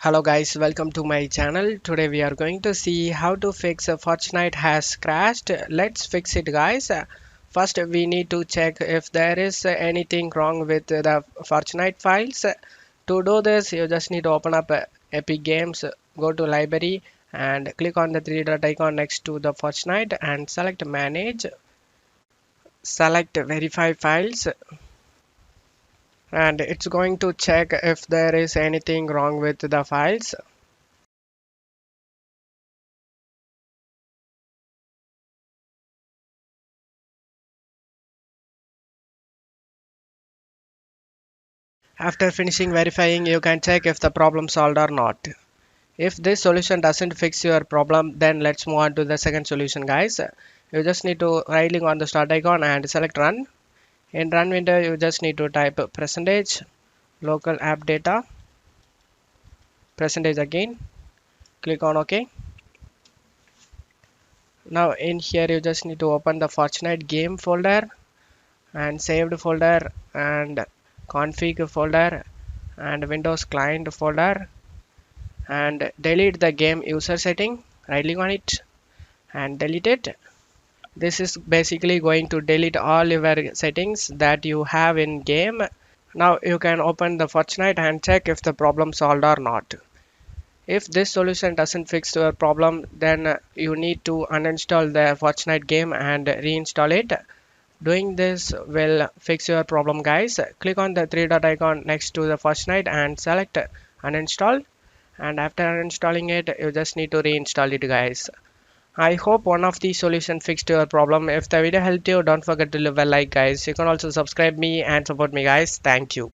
Hello guys, welcome to my channel. Today we are going to see how to fix Fortnite has crashed. Let's fix it guys. First we need to check if there is anything wrong with the Fortnite files. To do this you just need to open up Epic Games, go to library and click on the three dot icon next to the Fortnite and select manage. Select verify files and it's going to check if there is anything wrong with the files. After finishing verifying, you can check if the problem solved or not. If this solution doesn't fix your problem, then let's move on to the second solution guys. You just need to right click on the start icon and select run. In run window, you just need to type percentage local app data percentage again. Click on OK. Now in here you just need to open the Fortnite game folder and saved folder and config folder and Windows client folder and delete the game user setting. Right click on it and delete it. This is basically going to delete all your settings that you have in game. Now you can open the Fortnite and check if the problem solved or not. If this solution doesn't fix your problem, then you need to uninstall the Fortnite game and reinstall it. Doing this will fix your problem guys. Click on the three dot icon next to the Fortnite and select uninstall, and after uninstalling it you just need to reinstall it guys. I hope one of these solutions fixed your problem. If the video helped you, don't forget to leave a like guys. You can also subscribe me and support me guys. Thank you.